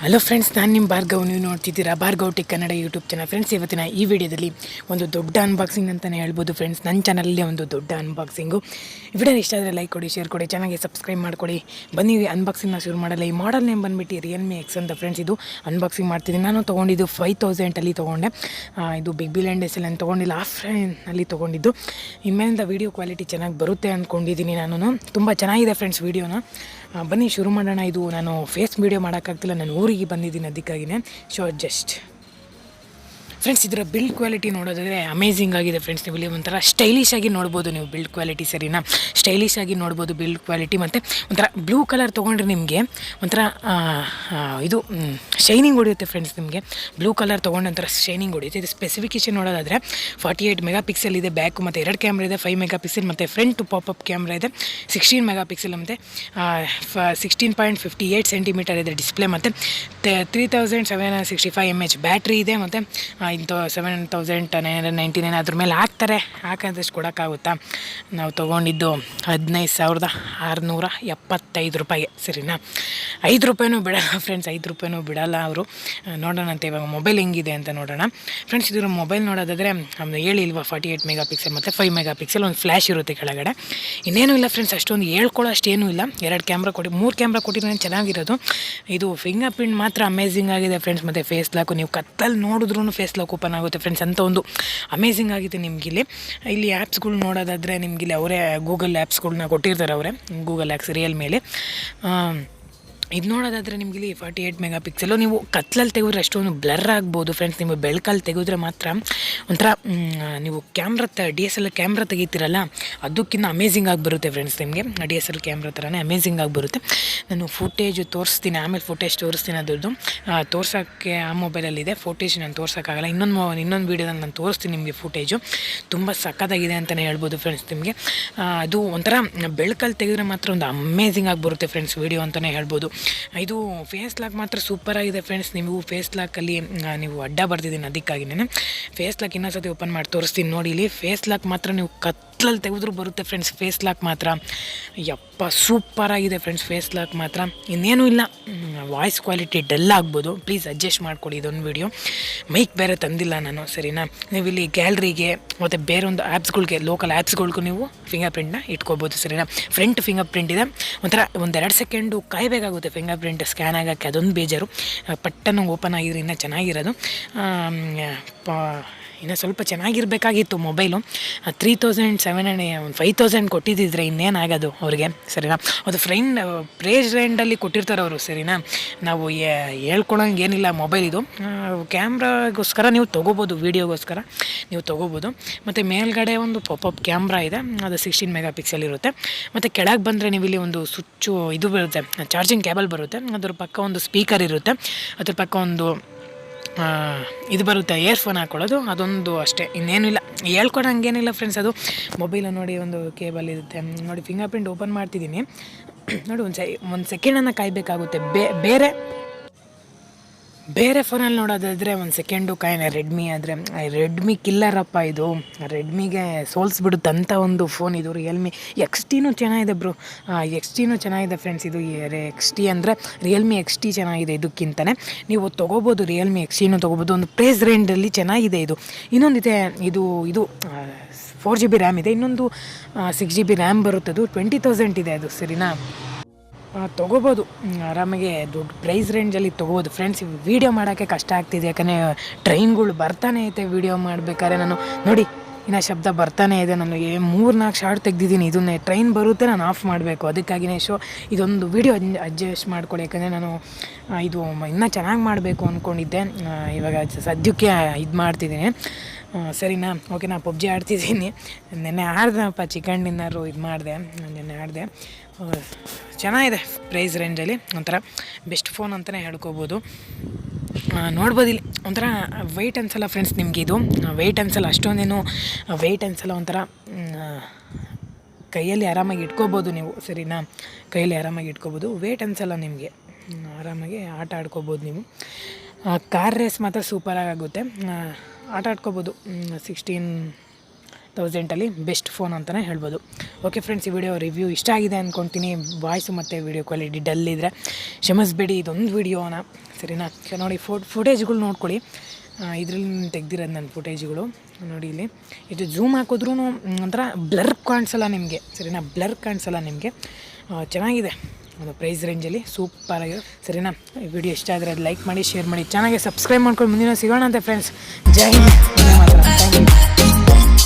Hello friends, ನಾನು ನಿಮ್ಮ ಭಾರ್ಗವ್. ನೀವು ನೋಡ್ತಿದ್ದೀರಾ Bhargav tech Kannada YouTube channel. Friends, ಇವತ್ತಿನ ಈ ವಿಡಿಯೋದಲ್ಲಿ ಒಂದು ದೊಡ್ಡ ಅನ್ಬಾಕ್ಸಿಂಗ್ ಅಂತಲೇ ಹೇಳ್ಬೋದು ಫ್ರೆಂಡ್ಸ್. ನನ್ನ ಚಾನಲಲ್ಲಿ ಒಂದು ದೊಡ್ಡ ಅನ್ಬಾಕ್ಸಿಂಗು. ವಿಡಿಯೋ ಇಷ್ಟ ಆದರೆ ಲೈಕ್ ಕೊಡಿ, ಶೇರ್ ಕೊಡಿ, ಚೆನ್ನಾಗಿ ಸಬ್ಸ್ಕ್ರೈಬ್ ಮಾಡಿಕೊಡಿ. ಬನ್ನಿ ಅನ್ಬಾಕ್ಸಿಂಗ್ನ ಶುರು ಮಾಡಲ್ಲ. ಈ ಮಾಡೆಲ್ ನೇಮ್ ಬಂದುಬಿಟ್ಟು ರಿಯಲ್ಮಿ ಎಕ್ಸ್ ಅಂತ ಫ್ರೆಂಡ್ಸ್. ಇದು ಅನ್ಬಾಕ್ಸಿಂಗ್ ಮಾಡ್ತಿದ್ದೀನಿ. ನಾನು ತೊಗೊಂಡಿದ್ದು 5000 ತೊಗೊಂಡೆ. ಇದು ಬಿಗ್ ಬಿಲಿಯನ್ ಡೇಸಲ್ಲಿ ನಾನು ತೊಗೊಂಡಿಲ್ಲ, ಆಫ್ಲೈನಲ್ಲಿ ತೊಗೊಂಡಿದ್ದು. ಇನ್ಮೇಲಿಂದ ವೀಡಿಯೋ ಕ್ವಾಲಿಟಿ ಚೆನ್ನಾಗಿ ಬರುತ್ತೆ ಅಂದ್ಕೊಂಡಿದ್ದೀನಿ. ನಾನು ತುಂಬ ಚೆನ್ನಾಗಿದೆ ಫ್ರೆಂಡ್ಸ್ ವೀಡಿಯೋನ. ಬನ್ನಿ ಶುರು ಮಾಡೋಣ. ಇದು ನಾನು ಫೇಸ್ ವೀಡಿಯೋ ಮಾಡೋಕ್ಕಾಗ್ತಿಲ್ಲ, ನಾನು ಊರಿಗೆ ಬಂದಿದ್ದೀನಿ, ಅದಕ್ಕಾಗಿಯೇ ಜಸ್ಟ್ ಫ್ರೆಂಡ್ಸ್. ಇದರ ಬಿಲ್ಡ್ ಕ್ವಾಲಿಟಿ ನೋಡೋದಾದರೆ ಅಮೇಝಿಂಗ್ ಆಗಿದೆ ಫ್ರೆಂಡ್ಸ್. ನೀವು ಇಲ್ಲಿ ಒಂಥರ ಸ್ಟೈಲಿಶ್ ಆಗಿ ನೋಡ್ಬೋದು ನೀವು ಬಿಲ್ಡ್ ಕ್ವಾಲಿಟಿ, ಸರಿನಾ? ಸ್ಟೈಲಿಶ್ ಆಗಿ ನೋಡ್ಬೋದು ಬಿಲ್ಡ್ ಕ್ವಾಲಿಟಿ. ಮತ್ತು ಒಂಥರ ಬ್ಲೂ ಕಲರ್ ತೊಗೊಂಡ್ರೆ ನಿಮಗೆ ಒಂಥರ ಇದು ಶೈನಿಂಗ್ ಹೊಡೆಯುತ್ತೆ ಫ್ರೆಂಡ್ಸ್. ನಿಮಗೆ ಬ್ಲೂ ಕಲರ್ ತೊಗೊಂಡು ಒಂಥರ ಶೈನಿಂಗ್ ಹೊಡೆಯುತ್ತೆ. ಇದು ಸ್ಪೆಸಿಫಿಕೇಷನ್ ನೋಡೋದಾದರೆ 48 ಮೆಗಾ ಪಿಕ್ಸೆಲ್ ಇದೆ ಬ್ಯಾಕು, ಮತ್ತು 2 ಕ್ಯಾಮ್ರಾ ಇದೆ, 5 ಮೆಗಾ ಪಿಕ್ಸೆಲ್, ಮತ್ತು ಫ್ರಂಟ್ ಪಾಪಪ್ ಕ್ಯಾಮ್ರಾ ಇದೆ 16 ಮೆಗಾ ಪಿಕ್ಸೆಲ್, ಮತ್ತು 16.58 ಸೆಂಟಿಮೀಟರ್ ಇದೆ ಡಿಸ್ಪ್ಲೇ, ಮತ್ತು 3765 mAh ಬ್ಯಾಟ್ರಿ ಇದೆ. ಮತ್ತು ಇಂಥ 7999 ಅದ್ರ ಮೇಲೆ ಹಾಕೋದಷ್ಟು ಕೊಡೋಕ್ಕಾಗುತ್ತಾ? ನಾವು ತೊಗೊಂಡಿದ್ದು 15,675 ರೂಪಾಯಿಗೆ, ಸರಿನಾ? 5 ರೂಪಾಯಿನೂ ಬಿಡೋಲ್ಲ ಫ್ರೆಂಡ್ಸ್, 5 ರೂಪಾಯಿನೂ ಬಿಡೋಲ್ಲ ಅವರು. ನೋಡೋಣ ಅಂತ ಇವಾಗ ಮೊಬೈಲ್ ಹೆಂಗಿದೆ ಅಂತ ನೋಡೋಣ ಫ್ರೆಂಡ್ಸ್. ಇದರ ಮೊಬೈಲ್ ನೋಡೋದಾದರೆ ನಮ್ಮದು ಹೇಳಿಲ್ವಾ 48 ಮೆಗಾ ಪಿಕ್ಸೆಲ್ ಮತ್ತು 5 ಮೆಗಾ ಪಿಕ್ಸೆಲ್, ಒಂದು ಫ್ಲ್ಯಾಶ್ ಇರುತ್ತೆ ಕೆಳಗಡೆ. ಇನ್ನೇನೂ ಇಲ್ಲ ಫ್ರೆಂಡ್ಸ್, ಅಷ್ಟೊಂದು ಹೇಳ್ಕೊಳ್ಳೋ ಅಷ್ಟೇನೂ ಇಲ್ಲ. 2 ಕ್ಯಾಮ್ರಾ 3 ಕ್ಯಾಮ್ರಾ ಕೊಟ್ಟಿರೋದು ಚೆನ್ನಾಗಿರೋದು. ಇದು ಫಿಂಗರ್ ಪ್ರಿಂಟ್ ಮಾತ್ರ ಅಮೇಝಿಂಗ್ ಆಗಿದೆ ಫ್ರೆಂಡ್ಸ್. ಮತ್ತು ಫೇಸ್ ಲಾಕು ನೀವು ಕತ್ತಲ್ಲಿ ನೋಡಿದ್ರೂ ಫೇಸ್ ಲಾಕ್ ಓಪನ್ ಆಗುತ್ತೆ ಫ್ರೆಂಡ್ಸ್, ಅಂತ ಒಂದು ಅಮೇಝಿಂಗ್ ಆಗಿದೆ ನಿಮಗಿಲ್ಲಿ. ಇಲ್ಲಿ ಆ್ಯಪ್ಸ್ಗಳು ನೋಡೋದಾದರೆ ನಿಮಗಿಲ್ಲಿ ಅವರೇ ಗೂಗಲ್ ಆ್ಯಪ್ಸ್ಗಳ್ನ ಕೊಟ್ಟಿರ್ತಾರೆ, ಅವರೇ ಗೂಗಲ್ ಆ್ಯಪ್ಸ್ ರಿಯಲ್ ಮೇಲೆ. ಇದು ನೋಡೋದಾದರೆ ನಿಮಗಿಲ್ಲಿ 48 ಮೆಗಾ ಪಿಕ್ಸೆಲು. ನೀವು ಕತ್ಲಲ್ಲಿ ತೆಗೆದ್ರೆ ಅಷ್ಟೊಂದು ಬ್ಲರ್ ಆಗ್ಬೋದು ಫ್ರೆಂಡ್ಸ್. ನೀವು ಬೆಳಕಲ್ಲಿ ತೆಗೆದ್ರೆ ಮಾತ್ರ ಒಂಥರ ನೀವು DSLR ಕ್ಯಾಮ್ರಾ ತೆಗಿತೀರಲ್ಲ, ಅದಕ್ಕಿಂತ ಅಮೇಝಿಂಗ್ ಆಗಿ ಬರುತ್ತೆ ಫ್ರೆಂಡ್ಸ್. ನಿಮಗೆ DSLR ಕ್ಯಾಮ್ರಾ ಥರನೇ ಅಮೇಝಿಂಗ್ ಆಗಿ ಬರುತ್ತೆ. ನಾನು ಫುಟೇಜು ತೋರಿಸ್ತೀನಿ, ಆಮೇಲೆ ಫುಟೇಜ್ ತೋರಿಸ್ತೀನಿ. ಅದ್ರದ್ದು ತೋರ್ಸೋಕ್ಕೆ ಆ ಮೊಬೈಲಲ್ಲಿದೆ ಫುಟೇಜ್, ನಾನು ತೋರ್ಸೋಕ್ಕಾಗಲ್ಲ. ಇನ್ನೊಂದು ವೀಡಿಯೋದಲ್ಲಿ ನಾನು ತೋರಿಸ್ತೀನಿ ನಿಮಗೆ ಫುಟೇಜು. ತುಂಬ ಸಕ್ಕತ್ತಾಗಿದೆ ಅಂತಲೇ ಹೇಳ್ಬೋದು ಫ್ರೆಂಡ್ಸ್ ನಿಮಗೆ. ಅದು ಒಂಥರ ಬೆಳಕಲ್ಲಿ ತೆಗೆದ್ರೆ ಮಾತ್ರ ಒಂದು ಅಮೇಝಿಂಗ್ ಆಗಿ ಬರುತ್ತೆ ಫ್ರೆಂಡ್ಸ್ ವೀಡಿಯೋ ಅಂತಲೇ ಹೇಳ್ಬೋದು. ಇದು ಫೇಸ್ ಲಾಕ್ ಮಾತ್ರ ಸೂಪರಾಗಿದೆ ಫ್ರೆಂಡ್ಸ್. ನೀವು ಫೇಸ್ ಲಾಕಲ್ಲಿ ನೀವು ಅಡ್ಡ ಬರ್ತಿದ್ದೀನಿ, ಅದಕ್ಕಾಗಿನೇ ಫೇಸ್ ಲಾಕ್ ಇನ್ನೊಂದ್ಸತಿ ಓಪನ್ ಮಾಡಿ ತೋರಿಸ್ತೀನಿ ನೋಡಿ. ಇಲ್ಲಿ ಫೇಸ್ ಲಾಕ್ ಮಾತ್ರ ನೀವು ಕತ್ಲಲ್ಲಿ ತೆಗೆದ್ರೂ ಬರುತ್ತೆ ಫ್ರೆಂಡ್ಸ್. ಫೇಸ್ ಲಾಕ್ ಮಾತ್ರ ಸೂಪರಾಗಿದೆ ಫ್ರೆಂಡ್ಸ್. ಫೇಸ್ ಲಾಕ್ ಮಾತ್ರ ಇನ್ನೇನೂ ಇಲ್ಲ. ವಾಯ್ಸ್ ಕ್ವಾಲಿಟಿ ಡಲ್ ಆಗ್ಬೋದು, ಪ್ಲೀಸ್ ಅಡ್ಜಸ್ಟ್ ಮಾಡ್ಕೊಳ್ಳಿ. ಇದೊಂದು ವೀಡಿಯೋ ಮೈಕ್ ಬೇರೆ ತಂದಿಲ್ಲ ನಾನು, ಸರಿನಾ? ನೀವು ಇಲ್ಲಿ ಗ್ಯಾಲ್ರಿಗೆ ಮತ್ತು ಬೇರೆ ಒಂದು ಆ್ಯಪ್ಸ್ಗಳಿಗೆ, ಲೋಕಲ್ ಆ್ಯಪ್ಸ್ಗಳಿಗೂ ನೀವು ಫಿಂಗರ್ ಪ್ರಿಂಟ್ನ ಇಟ್ಕೋಬೋದು, ಸರಿನಾ? ಫ್ರಂಟ್ ಫಿಂಗರ್ ಪ್ರಿಂಟ್ ಇದೆ. ಒಂಥರ 1-2 ಸೆಕೆಂಡು ಕಾಯಬೇಕಾಗುತ್ತೆ ಫಿಂಗರ್ ಪ್ರಿಂಟ್ ಸ್ಕ್ಯಾನ್ ಆಗೋಕ್ಕೆ, ಅದೊಂದು ಬೇಜಾರು. ಪಟ್ಟನ್ನು ಓಪನ್ ಆಗಿದ್ರೆ ಇನ್ನೂ ಚೆನ್ನಾಗಿರೋದು. ಇನ್ನು ಸ್ವಲ್ಪ ಚೆನ್ನಾಗಿರಬೇಕಾಗಿತ್ತು ಮೊಬೈಲು. 3700 5000 ಕೊಟ್ಟಿದ್ದಿದ್ರೆ ಇನ್ನೇನಾಗೋದು ಅವ್ರಿಗೆ, ಸರಿನಾ? ಅದು ಪ್ರೈಸ್ ರೇಂಜಲ್ಲಿ ಕೊಟ್ಟಿರ್ತಾರೆ ಅವರು, ಸರಿನಾ? ನಾವು ಹೇಳ್ಕೊಳಂಗೆ ಏನಿಲ್ಲ ಮೊಬೈಲ್ ಇದು. ಕ್ಯಾಮ್ರಾಗೋಸ್ಕರ ನೀವು ತೊಗೋಬೋದು, ವೀಡಿಯೋಗೋಸ್ಕರ ನೀವು ತೊಗೋಬೋದು. ಮತ್ತು ಮೇಲ್ಗಡೆ ಒಂದು ಪಾಪಪ್ ಕ್ಯಾಮ್ರಾ ಇದೆ, ಅದು 16 ಮೆಗಾ ಪಿಕ್ಸೆಲ್ ಇರುತ್ತೆ. ಮತ್ತು ಕೆಳಗೆ ಬಂದರೆ ನೀವು ಇಲ್ಲಿ ಒಂದು ಸ್ವಿಚ್ಚು ಇದು ಬರುತ್ತೆ, ಚಾರ್ಜಿಂಗ್ ಕೇಬಲ್ ಬರುತ್ತೆ. ಅದ್ರ ಪಕ್ಕ ಒಂದು ಸ್ಪೀಕರ್ ಇರುತ್ತೆ, ಅದ್ರ ಪಕ್ಕ ಒಂದು ಇದು ಬರುತ್ತೆ ಇಯರ್ಫೋನ್ ಹಾಕ್ಕೊಳ್ಳೋದು, ಅದೊಂದು ಅಷ್ಟೇ, ಇನ್ನೇನು ಇಲ್ಲ. ಹೇಳ್ಕೊಡಂಗೇನಿಲ್ಲ ಫ್ರೆಂಡ್ಸ್. ಅದು ಮೊಬೈಲು ನೋಡಿ, ಒಂದು ಕೇಬಲ್ ಇರುತ್ತೆ ನೋಡಿ. ಫಿಂಗರ್ ಪ್ರಿಂಟ್ ಓಪನ್ ಮಾಡ್ತಿದ್ದೀನಿ ನೋಡಿ. ಒಂದು ಸೆಕೆಂಡನ್ನು ಕಾಯಬೇಕಾಗುತ್ತೆ. ಬೇರೆ ಫೋನಲ್ಲಿ ನೋಡೋದಾದರೆ ಒಂದು ಸೆಕೆಂಡು ರೆಡ್ಮಿ ಆದರೆ ರೆಡ್ಮಿ ಕಿಲ್ಲರಪ್ಪ ಇದು. ರೆಡ್ಮಿಗೆ ಸೋಲ್ಸ್ಬಿಡುತ್ತೆ ಅಂಥ ಒಂದು ಫೋನ್ ಇದು. ರಿಯಲ್ಮಿ XT ಚೆನ್ನಾಗಿದೆ ಬ್ರೋ, XT ಚೆನ್ನಾಗಿದೆ ಫ್ರೆಂಡ್ಸ್. ಇದು XT ಅಂದರೆ ರಿಯಲ್ಮಿ XT ಚೆನ್ನಾಗಿದೆ ಇದಕ್ಕಿಂತಲೇ. ನೀವು ತೊಗೋಬೋದು, ರಿಯಲ್ಮಿ XT ತೊಗೋಬೋದು. ಒಂದು ಪ್ರೈಸ್ ರೇಂಜಲ್ಲಿ ಚೆನ್ನಾಗಿದೆ ಇದು. ಇನ್ನೊಂದಿದೆ, ಇದು 4GB ರ್ಯಾಮ್ ಇದೆ, ಇನ್ನೊಂದು 6GB ರ್ಯಾಮ್ ಬರುತ್ತದು. 20,000 ಇದೆ ಅದು, ಸರಿನಾ? ತೊಗೋಬೋದು ಆರಾಮಾಗಿ. ದೊಡ್ಡ ಪ್ರೈಸ್ ರೇಂಜಲ್ಲಿ ತೊಗೋಬೋದು ಫ್ರೆಂಡ್ಸ್. ವೀಡಿಯೋ ಮಾಡೋಕ್ಕೆ ಕಷ್ಟ ಆಗ್ತಿದೆ, ಯಾಕಂದರೆ ಟ್ರೈನ್ಗಳು ಬರ್ತಾನೆ ಐತೆ ವೀಡಿಯೋ ಮಾಡಬೇಕಾದ್ರೆ. ನಾನು ನೋಡಿ ಇನ್ನು ಶಬ್ದ ಬರ್ತಾನೆ ಇದೆ. ನಾನು 3-4 ಶಾರ್ಟ್ ತೆಗ್ದಿದ್ದೀನಿ. ಇದನ್ನೇ ಟ್ರೈನ್ ಬರುತ್ತೆ, ನಾನು ಆಫ್ ಮಾಡಬೇಕು, ಅದಕ್ಕಾಗಿಯೇ ಇದೊಂದು ವೀಡಿಯೋ ಅಡ್ಜಸ್ಟ್ ಮಾಡ್ಕೊಳ್ಳಿ. ಯಾಕಂದರೆ ನಾನು ಇದು ಇನ್ನೂ ಚೆನ್ನಾಗಿ ಮಾಡಬೇಕು ಅಂದ್ಕೊಂಡಿದ್ದೆ. ಇವಾಗ ಸದ್ಯಕ್ಕೆ ಇದು ಮಾಡ್ತಿದ್ದೀನಿ, ಸರಿನಾ? ಓಕೆ, ನಾನು PUBG ಆಡ್ತಿದ್ದೀನಿ. ನೆನ್ನೆ ಆಡ್ದಪ್ಪ, ಚಿಕನ್ ಡಿನ್ನರು ಇದು ಮಾಡಿದೆ, ನೆನ್ನೆ ಆಡಿದೆ. ಚೆನ್ನಾಗಿದೆ ಪ್ರೈಸ್ ರೇಂಜಲ್ಲಿ, ಒಂಥರ ಬೆಸ್ಟ್ ಫೋನ್ ಅಂತಲೇ ಹೇಳ್ಕೊಬೋದು. ನೋಡ್ಬೋದು ಇಲ್ಲಿ ಒಂಥರ ವೆಯ್ಟ್ ಅನ್ಸಲ್ಲ ಫ್ರೆಂಡ್ಸ್ ನಿಮಗೆ. ಇದು ವೆಯ್ಟ್ ಅನ್ಸಲ್ಲ, ಅಷ್ಟೊಂದೇನು ವೆಯ್ಟ್ ಅನ್ಸಲ್ಲ. ಒಂಥರ ಕೈಯಲ್ಲಿ ಆರಾಮಾಗಿ ಇಟ್ಕೋಬೋದು ನೀವು, ಸರಿನಾ? ಕೈಯಲ್ಲಿ ಆರಾಮಾಗಿ ಇಟ್ಕೋಬೋದು, ವೆಯ್ಟ್ ಅನ್ಸಲ್ಲ ನಿಮಗೆ. ಆರಾಮಾಗಿ ಆಟ ಆಡ್ಕೋಬೋದು ನೀವು. ಕಾರ್ ರೇಸ್ ಮಾತ್ರ ಸೂಪರಾಗುತ್ತೆ, ಆಟ ಆಡ್ಕೋಬೋದು. 16 1000 ಬೆಸ್ಟ್ ಫೋನ್ ಅಂತಲೇ ಹೇಳ್ಬೋದು. ಓಕೆ ಫ್ರೆಂಡ್ಸ್, ಈ ವಿಡಿಯೋ ರಿವ್ಯೂ ಇಷ್ಟ ಆಗಿದೆ ಅಂದ್ಕೊಳ್ತೀನಿ. ವಾಯ್ಸು ಮತ್ತು ವಿಡಿಯೋ ಕ್ವಾಲಿಟಿ ಡಲ್ ಇದ್ದರೆ ಕ್ಷಮಿಸ್ಬೇಡಿ. ಇದೊಂದು ವಿಡಿಯೋನ ಸರಿನಾ. ನೋಡಿ ಫುಟೇಜ್ಗಳು ನೋಡ್ಕೊಳ್ಳಿ, ಇದರಲ್ಲಿ ತೆಗ್ದಿರೋದು ನನ್ನ ಫುಟೇಜ್ಗಳು ನೋಡಿ. ಇಲ್ಲಿ ಇದು ಝೂಮ್ ಹಾಕಿದ್ರೂ ಒಂಥರ ಬ್ಲರ್ ಕಾಣಿಸಲ್ಲ ನಿಮಗೆ ಸರಿನಾ, ಬ್ಲರ್ ಕಾಣಿಸಲ್ಲ ನಿಮಗೆ. ಚೆನ್ನಾಗಿದೆ, ಒಂದು ಪ್ರೈಸ್ ರೇಂಜಲ್ಲಿ ಸೂಪರಾಗಿದೆ ಸರಿನಾ. ಈ ವಿಡಿಯೋ ಇಷ್ಟ ಆದರೆ ಅದು ಲೈಕ್ ಮಾಡಿ, ಶೇರ್ ಮಾಡಿ, ಚೆನ್ನಾಗಿ ಸಬ್ಸ್ಕ್ರೈಬ್ ಮಾಡ್ಕೊಂಡು ಮುಂದಿನ ಸಿಗೋಣ ಅಂತ ಫ್ರೆಂಡ್ಸ್. ಜೈ ಹಿಂದ್, ಮಾತ್ರ.